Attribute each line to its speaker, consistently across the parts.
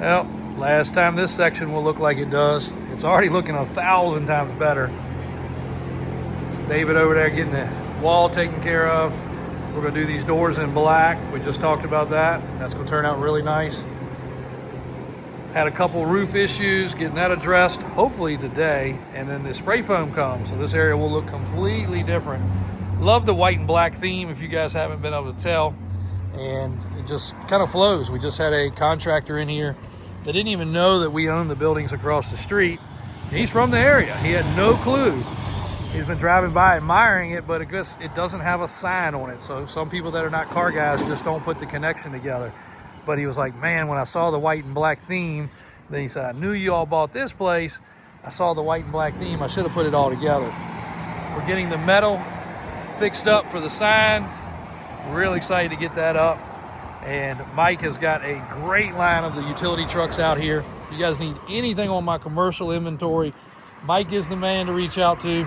Speaker 1: Well, last time this section will look like it does. It's already looking 1,000 times better. David over there getting the wall taken care of. We're gonna do these doors in black. We just talked about that. That's gonna turn out really nice. Had a couple roof issues, getting that addressed, hopefully today. And then the spray foam comes, so this area will look completely different. Love the white and black theme, if you guys haven't been able to tell. And it just kind of flows. We just had a contractor in here that didn't even know that we own the buildings across the street. And he's from the area. He had no clue. He's been driving by admiring it, but it doesn't have a sign on it. So some people that are not car guys just don't put the connection together. But he was like, man, when I saw the white and black theme, then he said, I knew you all bought this place. I saw the white and black theme. I should have put it all together. We're getting the metal fixed up for the sign. Really excited to get that up. And Mike has got a great line of the utility trucks out here. If you guys need anything on my commercial inventory, Mike is the man to reach out to.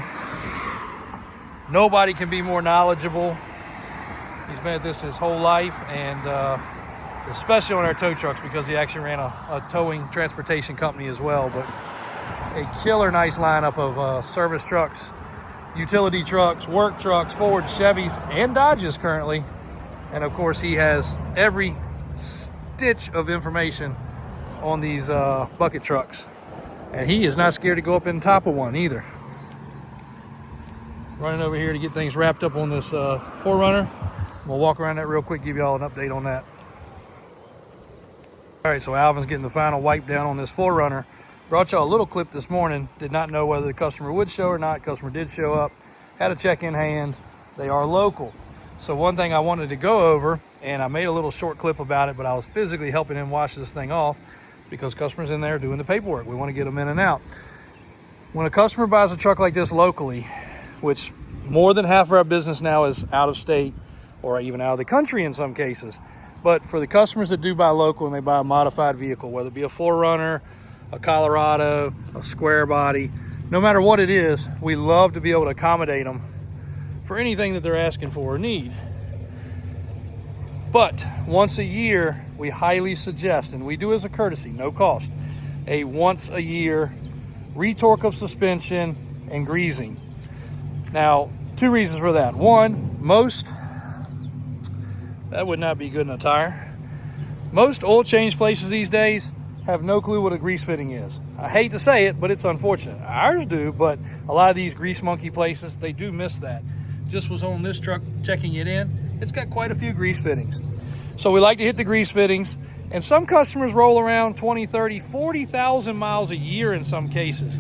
Speaker 1: Nobody can be more knowledgeable. He's been at this his whole life, and especially on our tow trucks, because he actually ran a towing transportation company as well. But a killer nice lineup of service trucks, utility trucks, work trucks, Ford, Chevys, and Dodges currently. And of course, he has every stitch of information on these bucket trucks. And he is not scared to go up in top of one either. Running over here to get things wrapped up on this 4Runner. We'll walk around that real quick, give you all an update on that. All right, so Alvin's getting the final wipe down on this 4Runner. Brought y'all a little clip this morning. Did not know whether the customer would show or not. Customer did show up. Had a check in hand. They are local. So one thing I wanted to go over, and I made a little short clip about it, but I was physically helping him wash this thing off because customers in there doing the paperwork. We want to get them in and out. When a customer buys a truck like this locally, which more than half of our business now is out of state or even out of the country in some cases. But for the customers that do buy local and they buy a modified vehicle, whether it be a 4Runner, a Colorado, a square body, no matter what it is, we love to be able to accommodate them for anything that they're asking for or need. But once a year, we highly suggest, and we do as a courtesy, no cost, a once a year retorque of suspension and greasing. Now, two reasons for that. One, that would not be good in a tire. Most oil change places these days have no clue what a grease fitting is. I hate to say it, but it's unfortunate. Ours do, but a lot of these grease monkey places, they do miss that. Just was on this truck checking it in. It's got quite a few grease fittings. So we like to hit the grease fittings, and some customers roll around 20, 30, 40,000 miles a year in some cases,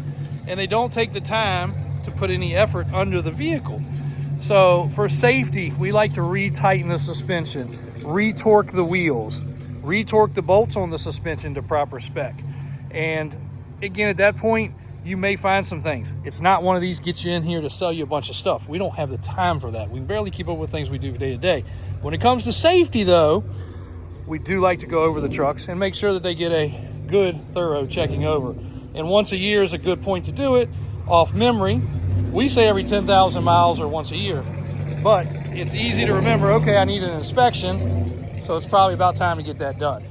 Speaker 1: and they don't take the time to put any effort under the vehicle. So for safety, we like to retighten the suspension, retorque the wheels, retorque the bolts on the suspension to proper spec. And again, at that point, you may find some things. It's not one of these get you in here to sell you a bunch of stuff. We don't have the time for that. We can barely keep up with things we do day to day. When it comes to safety though, we do like to go over the trucks and make sure that they get a good, thorough checking over. And once a year is a good point to do it. Off memory, we say every 10,000 miles or once a year, but it's easy to remember, okay, I need an inspection, so it's probably about time to get that done.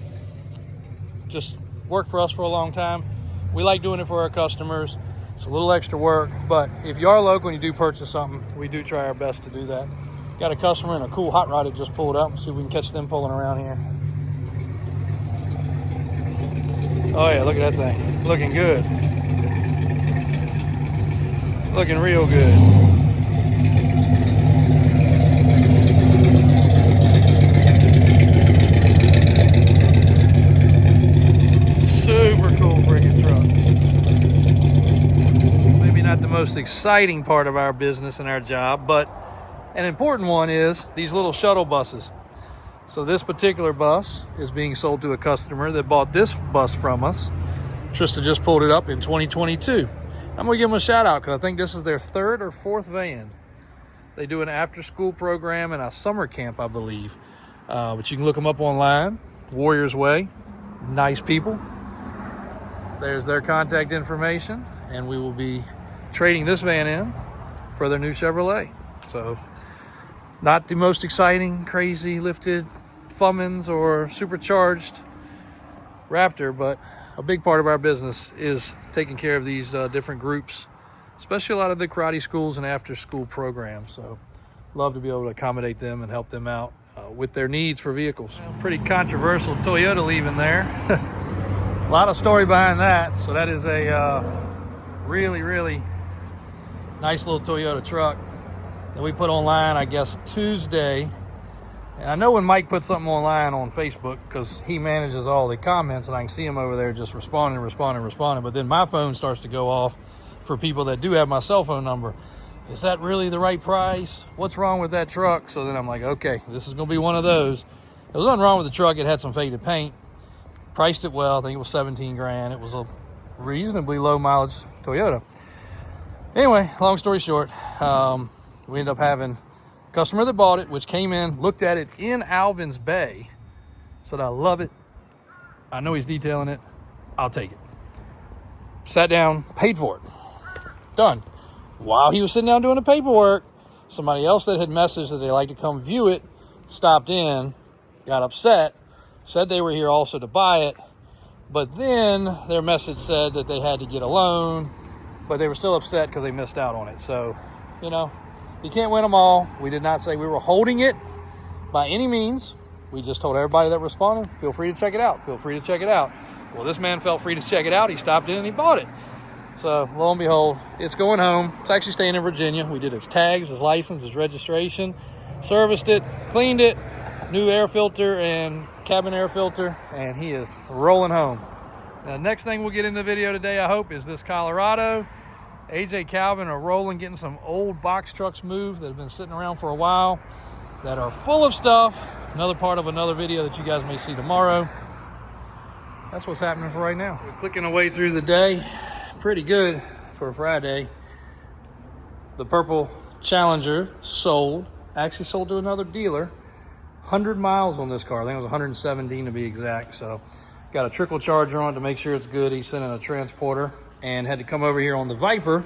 Speaker 1: Just worked for us for a long time. We like doing it for our customers. It's a little extra work, but if you are local and you do purchase something, we do try our best to do that. Got a customer in a cool hot rod that just pulled up. See if we can catch them pulling around here. Oh yeah, look at that thing. Looking good. Looking real good. Super cool freaking truck. Maybe not the most exciting part of our business and our job, but an important one is these little shuttle buses. So this particular bus is being sold to a customer that bought this bus from us. Trista just pulled it up in 2022. I'm going to give them a shout out because I think this is their third or fourth van. They do an after school program and a summer camp, I believe. But you can look them up online. Warriors Way. Nice people. There's their contact information. And we will be trading this van in for their new Chevrolet. So not the most exciting, crazy, lifted Fummins or supercharged Raptor, but a big part of our business is taking care of these different groups, especially a lot of the karate schools and after school programs. So love to be able to accommodate them and help them out with their needs for vehicles. Pretty controversial Toyota leaving there. A lot of story behind that. So that is a really, really nice little Toyota truck that we put online, I guess, Tuesday. And I know when Mike puts something online on Facebook, because he manages all the comments, and I can see him over there just responding. But then my phone starts to go off for people that do have my cell phone number. Is that really the right price? What's wrong with that truck? So then I'm like, okay, this is going to be one of those. There was nothing wrong with the truck. It had some faded paint. Priced it well. I think it was 17 grand. It was a reasonably low mileage Toyota. Anyway, long story short, we ended up having a customer that bought it, which came in, looked at it in Alvin's Bay, said, I love it. I know he's detailing it. I'll take it. Sat down, paid for it. Done. While he was sitting down doing the paperwork, somebody else that had messaged that they'd like to come view it stopped in, got upset, said they were here also to buy it, but then their message said that they had to get a loan, but they were still upset because they missed out on it. So, you know, you can't win them all. We did not say we were holding it by any means. We just told everybody that responded, feel free to check it out. Feel free to check it out. Well, this man felt free to check it out. He stopped in and he bought it. So lo and behold, it's going home. It's actually staying in Virginia. We did his tags, his license, his registration, serviced it, cleaned it, new air filter and cabin air filter, and he is rolling home. Now, next thing we'll get in the video today, I hope, is this Colorado. AJ Calvin are rolling, getting some old box trucks moved that have been sitting around for a while that are full of stuff. Another part of another video that you guys may see tomorrow. That's what's happening for right now. We're clicking away through the day. Pretty good for a Friday. The purple Challenger sold, actually sold to another dealer. 100 miles on this car. I think it was 117 to be exact. So got a trickle charger on to make sure it's good. He sent in a transporter and had to come over here on the Viper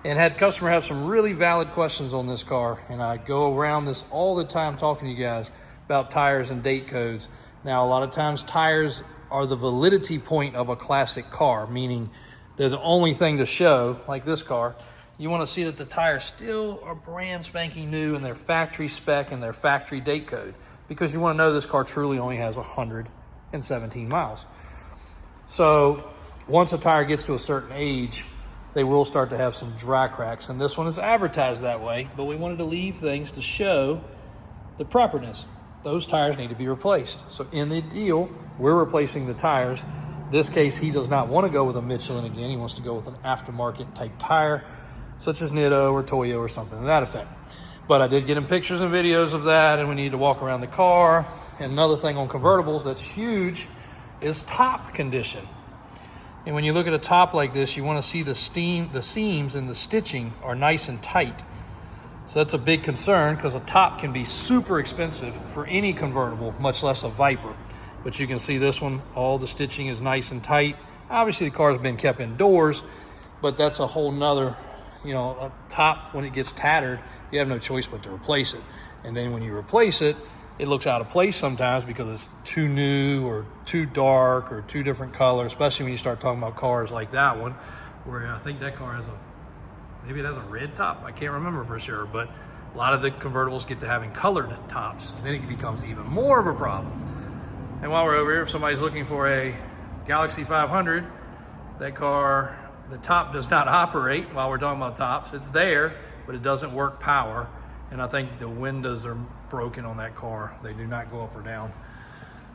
Speaker 1: and had customer have some really valid questions on this car. And I go around this all the time talking to you guys about tires and date codes. Now, a lot of times tires are the validity point of a classic car, meaning they're the only thing to show, like this car. You want to see that the tires still are brand spanking new and their factory spec and their factory date code, because you want to know this car truly only has 117 miles. So once a tire gets to a certain age, they will start to have some dry cracks, and this one is advertised that way, but we wanted to leave things to show the properness. Those tires need to be replaced. So in the deal, we're replacing the tires. This case, he does not want to go with a Michelin again. He wants to go with an aftermarket type tire, such as Nitto or Toyo or something to that effect. But I did get him pictures and videos of that, and we need to walk around the car. And another thing on convertibles that's huge is top condition. And when you look at a top like this, you want to see the seams and the stitching are nice and tight. So that's a big concern, because a top can be super expensive for any convertible, much less a Viper. But you can see this one, all the stitching is nice and tight. Obviously the car's been kept indoors, but that's a whole nother, you know, a top, when it gets tattered, you have no choice but to replace it. And then when you replace it, it looks out of place sometimes because it's too new or too dark or two different colors, especially when you start talking about cars like that one, where I think that car has maybe it has a red top. I can't remember for sure, but a lot of the convertibles get to having colored tops. And then it becomes even more of a problem. And while we're over here, if somebody's looking for a Galaxy 500, that car, the top does not operate while we're talking about tops. It's there, but it doesn't work power. And I think the windows are broken on that car. They do not go up or down.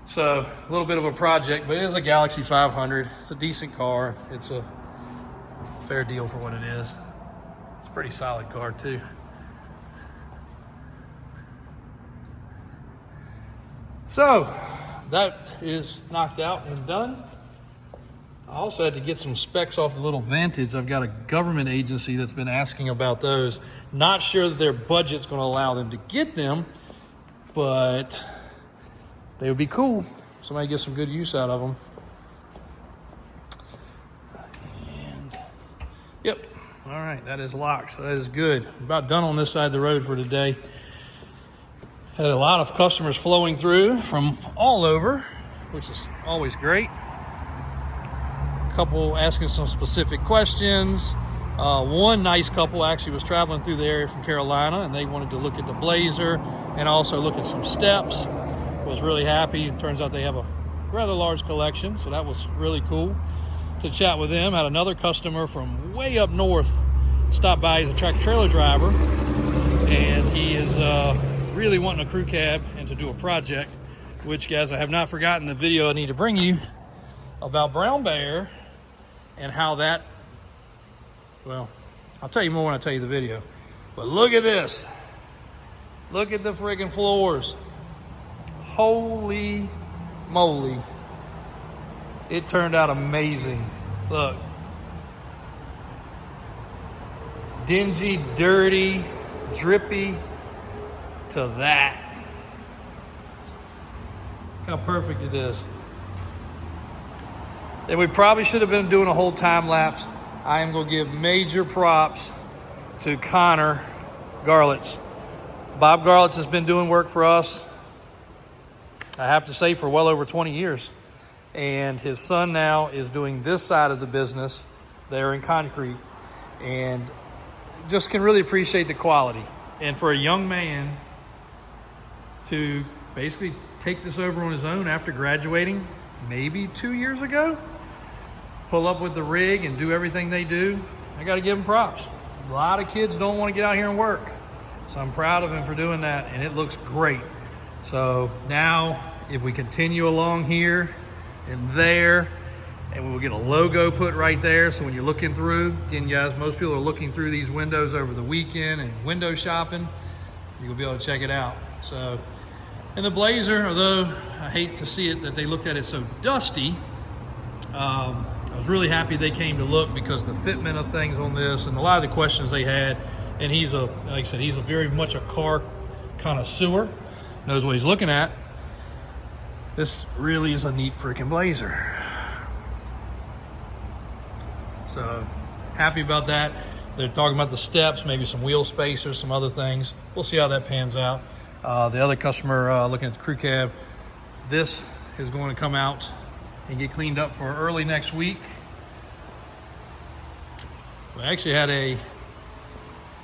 Speaker 1: So a little bit of a project, but it is a Galaxy 500. It's a decent car. It's a fair deal for what it is. It's a pretty solid car too. So that is knocked out and done. I also had to get some specs off a little Vantage. I've got a government agency that's been asking about those. Not sure that their budget's going to allow them to get them, but they would be cool. Somebody get some good use out of them. And yep, all right, that is locked, so that is good. About done on this side of the road for today. Had a lot of customers flowing through from all over. which is always great. Couple asking some specific questions. One nice couple actually was traveling through the area from Carolina, and they wanted to look at the Blazer and also look at some steps. Was really happy. It turns out they have a rather large collection, so that was really cool to chat with them. Had another customer from way up north stop by. He's a tractor trailer driver, and he is really wanting a crew cab and to do a project, which, guys, I have not forgotten the video I need to bring you about Brown Bear and how that, well, I'll tell you more when I tell you the video. But look at this. Look at the friggin' floors. Holy moly. It turned out amazing. Look. Dingy, dirty, drippy to that. Look how perfect it is. And we probably should have been doing a whole time lapse. I am going to give major props to Connor Garlitz. Bob Garlitz has been doing work for us, I have to say, for well over 20 years. And his son now is doing this side of the business there in concrete. And just can really appreciate the quality. And for a young man to basically take this over on his own after graduating maybe 2 years ago, pull up with the rig and do everything they do, I got to give him props. A lot of kids don't want to get out here and work. So I'm proud of him for doing that, and it looks great. So now if we continue along here and there, and we'll get a logo put right there, so when you're looking through, again, guys, most people are looking through these windows over the weekend and window shopping, you'll be able to check it out. So, and the Blazer, although I hate to see it that they looked at it so dusty, I was really happy they came to look, because the fitment of things on this and a lot of the questions they had, and he's a, like I said, he's a very much a car connoisseur, knows what he's looking at. This really is a neat freaking Blazer. So happy about that. They're talking about the steps, maybe some wheel spacers, some other things. We'll see how that pans out. The other customer looking at the crew cab, this is going to come out and get cleaned up for early next week. We actually had a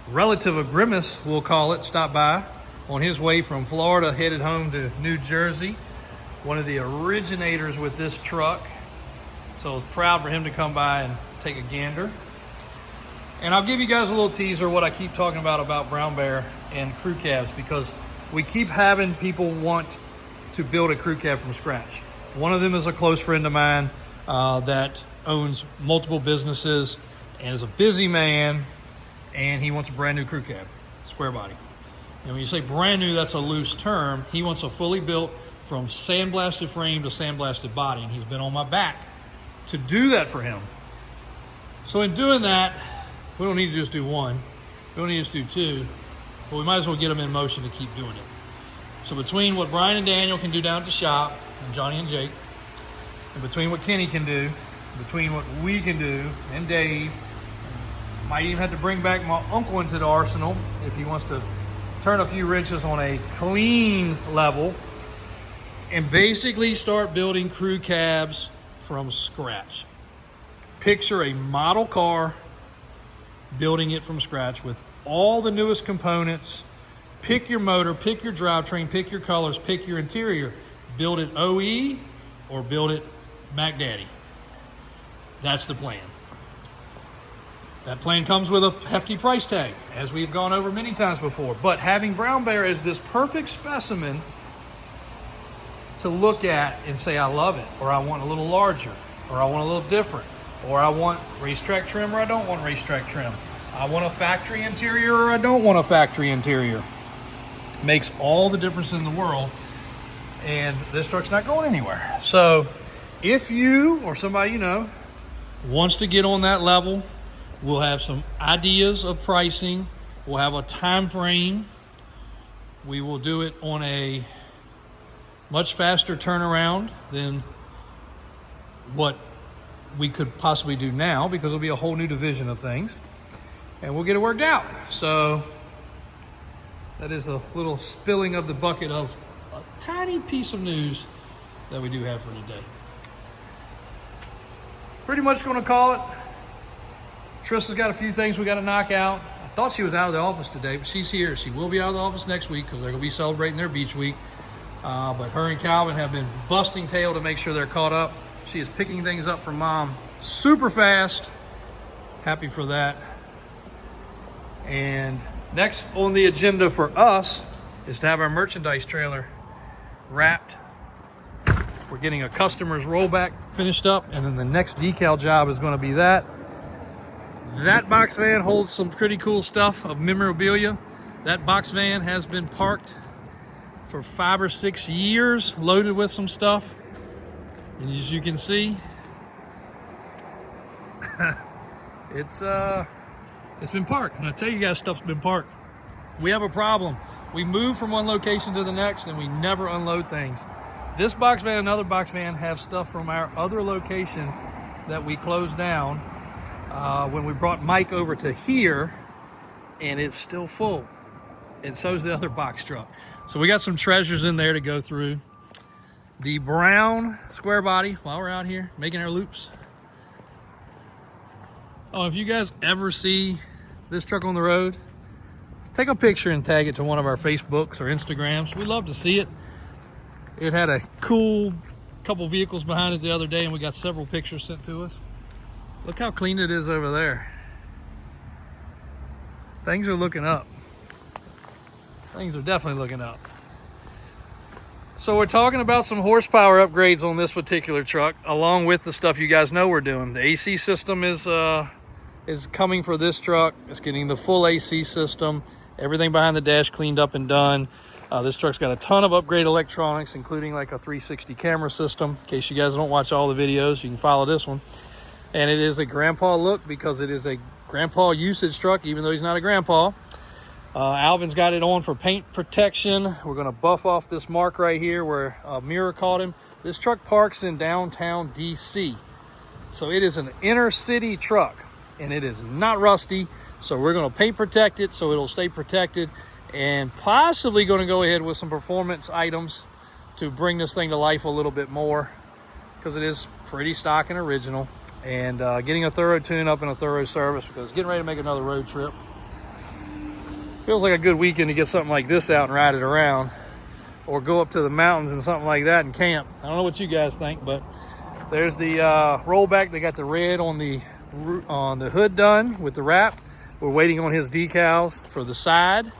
Speaker 1: relative of Grimace, we'll call it, stop by on his way from Florida, headed home to New Jersey. One of the originators with this truck. So I was proud for him to come by and take a gander. And I'll give you guys a little teaser what I keep talking about Brown Bear and crew cabs, because we keep having people want to build a crew cab from scratch. One of them is a close friend of mine that owns multiple businesses and is a busy man, and he wants a brand new crew cab, square body. And when you say brand new, that's a loose term. He wants a fully built from sandblasted frame to sandblasted body, and he's been on my back to do that for him. So in doing that, we don't need to just do one. We don't need to just do two, but we might as well get them in motion to keep doing it. So between what Brian and Daniel can do down at the shop, and Johnny and Jake, and between what Kenny can do, between what we can do, and Dave, might even have to bring back my uncle into the arsenal if he wants to turn a few wrenches on a clean level, and basically start building crew cabs from scratch. Picture a model car, building it from scratch with all the newest components. Pick your motor, pick your drivetrain, pick your colors, pick your interior. Build it OE or build it Mac Daddy. That's the plan. That plan comes with a hefty price tag, as we've gone over many times before. But having Brown Bear as this perfect specimen to look at and say, I love it, or I want a little larger, or I want a little different, or I want racetrack trim, or I don't want racetrack trim. I want a factory interior, or I don't want a factory interior. Makes all the difference in the world, and this truck's not going anywhere. So if you or somebody you know wants to get on that level, we'll have some ideas of pricing. We'll have a time frame. We will do it on a much faster turnaround than what we could possibly do now, because it'll be a whole new division of things, and we'll get it worked out. So that is a little spilling of the bucket of a tiny piece of news that we do have for today. Pretty much going to call it. Trista's got a few things we got to knock out. I thought she was out of the office today, but she's here. She will be out of the office next week because they're going to be celebrating their beach week. But her and Calvin have been busting tail to make sure they're caught up. She is picking things up from Mom super fast. Happy for that. And next on the agenda for us is to have our merchandise trailer wrapped. We're getting a customer's rollback finished up, and then the next decal job is going to be that. That box van holds some pretty cool stuff of memorabilia. That box van has been parked for 5 or 6 years, loaded with some stuff. And as you can see, it's been parked. And I tell you guys, stuff's been parked. We have a problem. We move from one location to the next and we never unload things. This box van and another box van have stuff from our other location that we closed down when we brought Mike over to here, and it's still full. And so is the other box truck. So we got some treasures in there to go through. The brown square body, while we're out here making our loops. Oh, if you guys ever see this truck on the road, take a picture and tag it to one of our Facebooks or Instagrams. We love to see it. It had a cool couple vehicles behind it the other day, and we got several pictures sent to us. Look how clean it is over there. Things are looking up. Things are definitely looking up. So we're talking about some horsepower upgrades on this particular truck, along with the stuff you guys know we're doing. The AC system is coming for this truck. It's getting the full AC system. Everything behind the dash cleaned up and done. This truck's got a ton of upgrade electronics, including like a 360 camera system. In case you guys don't watch all the videos, you can follow this one. And it is a grandpa look because it is a grandpa usage truck, even though he's not a grandpa. Alvin's got it on for paint protection. We're going to buff off this mark right here where a mirror caught him. This truck parks in downtown DC. So it is an inner city truck, and it is not rusty. So we're going to paint protect it so it'll stay protected, and possibly going to go ahead with some performance items to bring this thing to life a little bit more, because it is pretty stock and original. And getting a thorough tune-up and a thorough service, because getting ready to make another road trip. Feels like a good weekend to get something like this out and ride it around, or go up to the mountains and something like that and camp. I don't know what you guys think, but there's the rollback. They got the red on the hood done with the wrap. We're waiting on his decals for the side.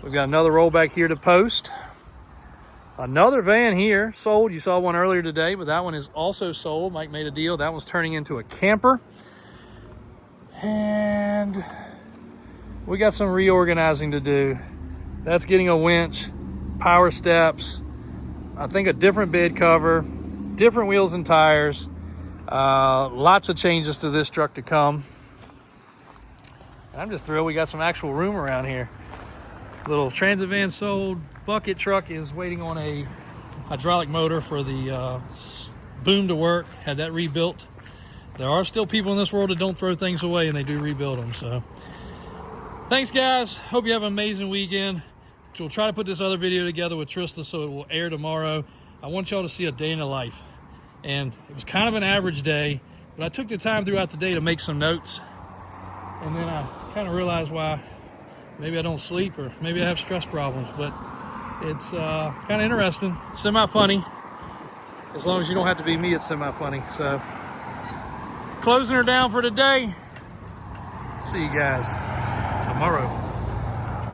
Speaker 1: We've got another rollback here to post. Another van here sold. You saw one earlier today, but that one is also sold. Mike made a deal. That one's turning into a camper. And we got some reorganizing to do. That's getting a winch, power steps, I think a different bed cover, different wheels and tires. Lots of changes to this truck to come. And I'm just thrilled we got some actual room around here. Little transit van sold. Bucket truck is waiting on a hydraulic motor for the boom to work. Had that rebuilt. There are still people in this world that don't throw things away, and they do rebuild them. So thanks, guys. Hope you have an amazing weekend. We'll try to put this other video together with Trista so it will air tomorrow. I want y'all to see a day in the life. And it was kind of an average day, but I took the time throughout the day to make some notes. And then I kind of realized why maybe I don't sleep, or maybe I have stress problems. But it's kind of interesting, semi-funny. As long as you don't have to be me, it's semi-funny. So closing her down for today. See you guys tomorrow.